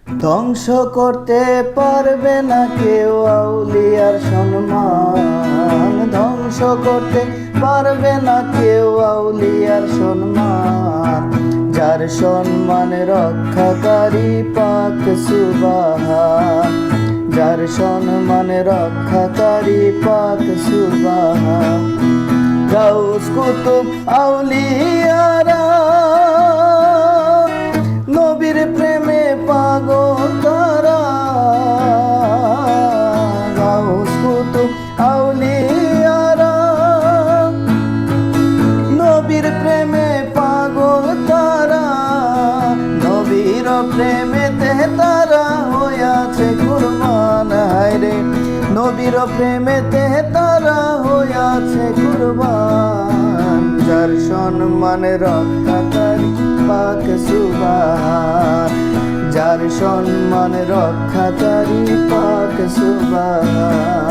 ধ্বংস করতে পারবে না কেউ আউলিয়ার সম্মান, ধ্বংস করতে পারবে না কেউ আউলিয়ার সম্মান। যার সম্মান রক্ষাকারী পাক সুবহান, যার সম্মান রক্ষাকারী পাক সুবহান। গাউস কুতুব আউলিয়ারা নবীর প্রেমে পাগল তারা, গাউস কুতুব আউলিয়ারা নবীর প্রেমে পাগল তারা, নবীর প্রেমেতে তারা হইয়াছে কুরবান। হায়রে নবীর প্রেমেতে তারা হইয়াছে কুরবান। যার সম্মান রক্ষাকারী পাক সুবহান, যার সম্মান রক্ষাকারী পাক সুবহান।